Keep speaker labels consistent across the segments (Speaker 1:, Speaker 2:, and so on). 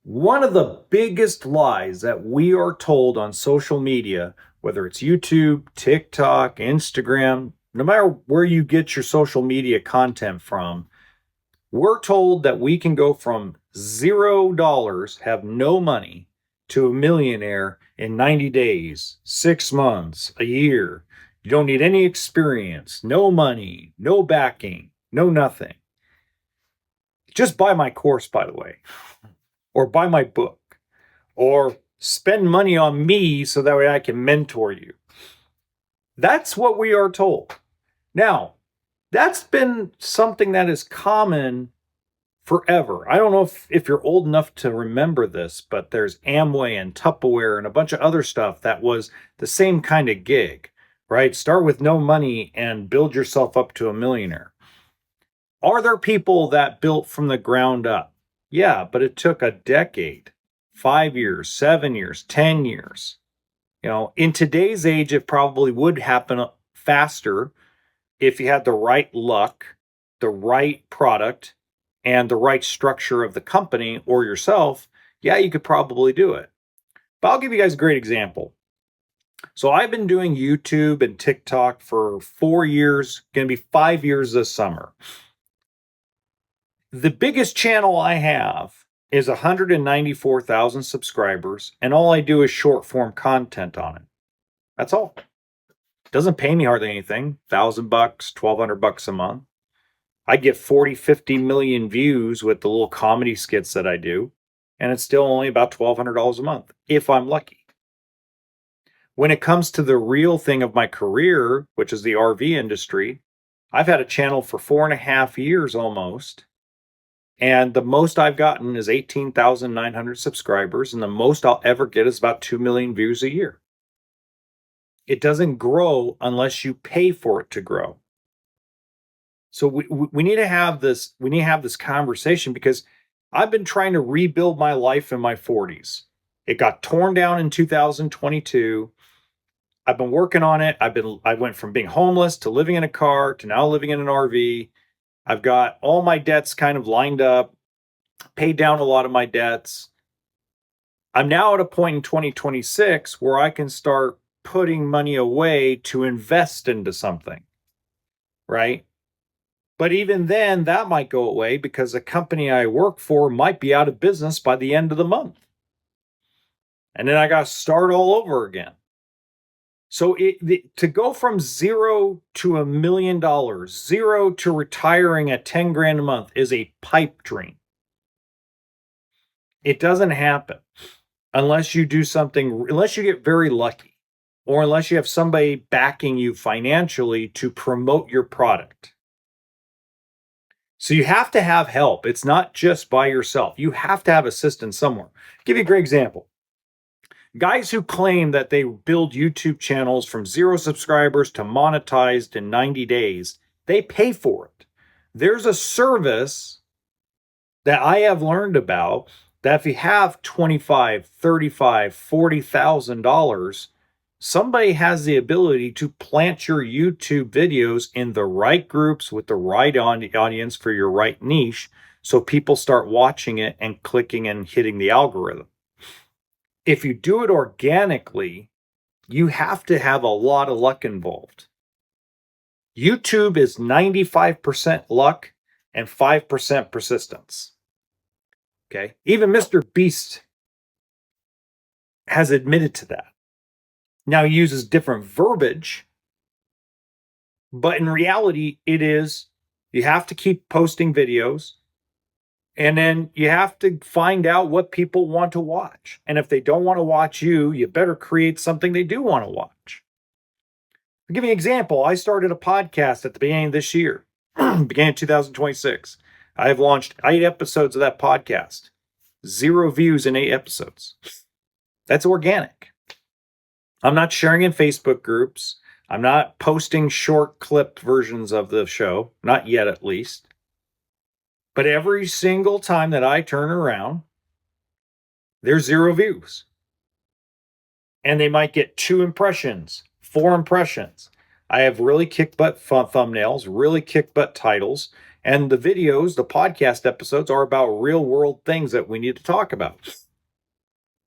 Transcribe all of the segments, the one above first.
Speaker 1: One of the biggest lies that we are told on social media, whether it's YouTube, TikTok, Instagram, no matter where you get your social media content from, we're told that we can go from $0, have no money, to a millionaire in 90 days, 6 months, a year. You don't need any experience, no money, no backing, no nothing. Just buy my course, by the way, or buy my book, or spend money on me so that way I can mentor you. That's what we are told. Now, that's been something that is common forever. I don't know if you're old enough to remember this, but there's Amway and Tupperware and a bunch of other stuff that was the same kind of gig, right? Start with no money and build yourself up to a millionaire. Are there people that built from the ground up? Yeah, but it took a decade, 5 years, 7 years, 10 years. In today's age, it probably would happen faster if you had the right luck, the right product, and the right structure of the company or yourself. Yeah, you could probably do it. But I'll give you guys a great example. So I've been doing YouTube and TikTok for 4 years, going to be 5 years this summer. The biggest channel I have is 194,000 subscribers, and all I do is short form content on it. That's all. Doesn't pay me hardly anything. $1,000, $1,200 a month. I get 40, 50 million views with the little comedy skits that I do, and it's still only about $1,200 a month, if I'm lucky. When it comes to the real thing of my career, which is the RV industry, I've had a channel for 4.5 years almost. And the most I've gotten is 18,900 subscribers, and the most I'll ever get is about 2 million views a year. It doesn't grow unless you pay for it to grow. So we need to have this. We need to have this conversation because I've been trying to rebuild my life in my 40s. It got torn down in 2022. I've been working on it. I went from being homeless to living in a car to now living in an RV. I've got all my debts kind of lined up, paid down a lot of my debts. I'm now at a point in 2026 where I can start putting money away to invest into something, right? But even then, that might go away because the company I work for might be out of business by the end of the month. And then I got to start all over again. So to go from zero to $1 million, zero to retiring at 10 grand a month is a pipe dream. It doesn't happen unless you do something, unless you get very lucky, or unless you have somebody backing you financially to promote your product. So you have to have help. It's not just by yourself. You have to have assistance somewhere. I'll give you a great example. Guys who claim that they build YouTube channels from 0 subscribers to monetized in 90 days, they pay for it. There's a service that I have learned about that if you have $25,000, $35,000, $40,000, somebody has the ability to plant your YouTube videos in the right groups with the right audience for your right niche so people start watching it and clicking and hitting the algorithm. If you do it organically, you have to have a lot of luck involved. YouTube is 95% luck and 5% persistence. Okay? Even Mr. Beast has admitted to that. Now he uses different verbiage, but in reality, it is you have to keep posting videos. And then you have to find out what people want to watch. And if they don't want to watch you, you better create something they do want to watch. I'll give you an example. I started a podcast at the beginning of this year, beginning of 2026. I have launched 8 episodes of that podcast. 0 views in 8 episodes. That's organic. I'm not sharing in Facebook groups. I'm not posting short clipped versions of the show. Not yet, at least. But every single time that I turn around, there's 0 views. And they might get 2 impressions, 4 impressions. I have really kick butt thumbnails, really kick butt titles, And the videos, the podcast episodes are about real world things that we need to talk about.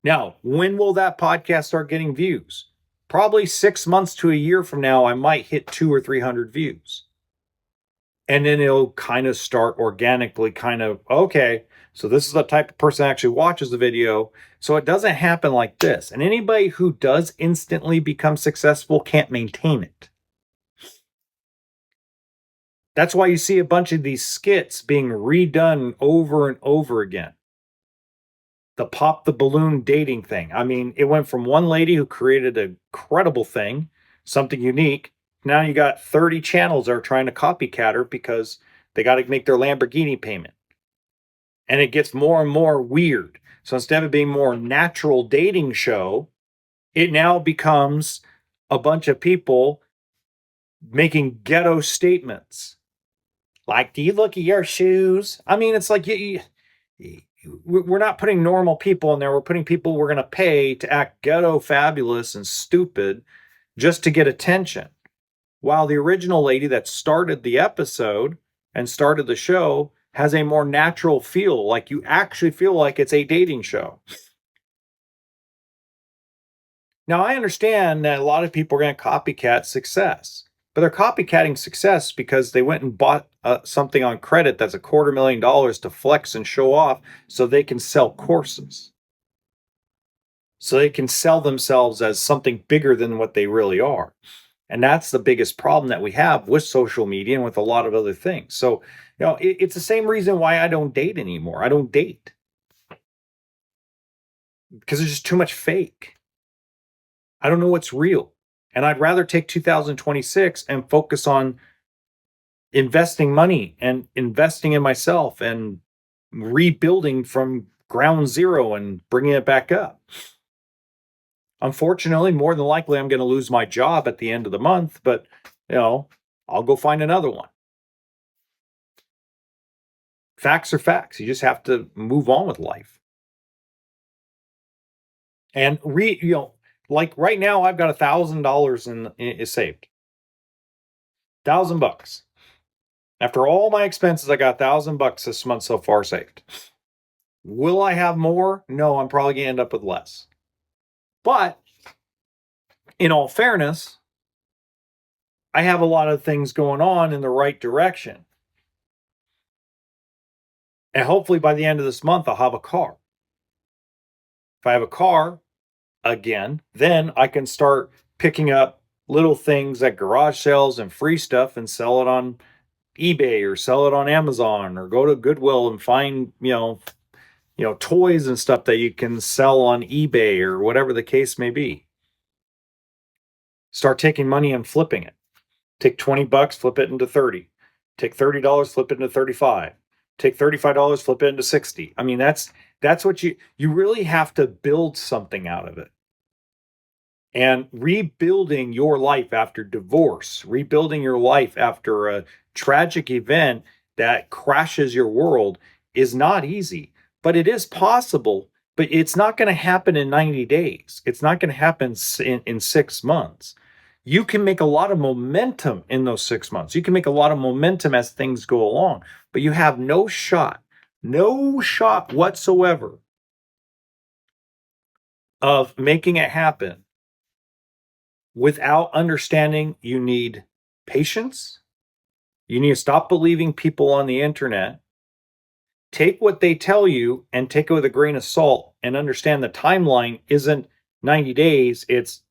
Speaker 1: Now, when will that podcast start getting views? Probably 6 months to a year from now, I might hit 200 or 300 views. And then it'll kind of start organically, okay, so this is the type of person that actually watches the video. So it doesn't happen like this. And anybody who does instantly become successful can't maintain it. That's why you see a bunch of these skits being redone over and over again. The pop the balloon dating thing. I mean, it went from one lady who created an incredible thing, something unique. Now you got 30 channels that are trying to copycat her because they got to make their Lamborghini payment. And it gets more and more weird. So instead of being more natural dating show, it now becomes a bunch of people making ghetto statements. Like, do you look at your shoes? I mean, it's like we're not putting normal people in there. We're putting people we're going to pay to act ghetto, fabulous, and stupid just to get attention. While the original lady that started the episode and started the show has a more natural feel, like you actually feel like it's a dating show. Now, I understand that a lot of people are going to copycat success, but they're copycatting success because they went and bought something on credit that's $250,000 to flex and show off so they can sell courses. So they can sell themselves as something bigger than what they really are. And that's the biggest problem that we have with social media and with a lot of other things. So, it's the same reason why I don't date anymore. I don't date because there's just too much fake. I don't know what's real. And I'd rather take 2026 and focus on investing money and investing in myself and rebuilding from ground zero and bringing it back up. Unfortunately, more than likely, I'm going to lose my job at the end of the month, but, I'll go find another one. Facts are facts. You just have to move on with life. And like right now, I've got $1,000 is saved. $1,000. After all my expenses, I got $1,000 this month so far saved. Will I have more? No, I'm probably gonna end up with less. But in all fairness, I have a lot of things going on in the right direction. And hopefully by the end of this month, I'll have a car. If I have a car again, then I can start picking up little things at garage sales and free stuff and sell it on eBay or sell it on Amazon or go to Goodwill and find, toys and stuff that you can sell on eBay or whatever the case may be. Start taking money and flipping it. Take $20, flip it into 30. Take $30, flip it into 35. Take $35, flip it into 60. I mean, that's what you really have to build something out of it. And rebuilding your life after divorce, rebuilding your life after a tragic event that crashes your world is not easy, but it is possible. But it's not going to happen in 90 days. It's not going to happen in 6 months. You can make a lot of momentum in those 6 months. You can make a lot of momentum as things go along, but you have no shot whatsoever of making it happen without understanding you need patience. You need to stop believing people on the internet. Take what they tell you and take it with a grain of salt and understand the timeline isn't 90 days, it's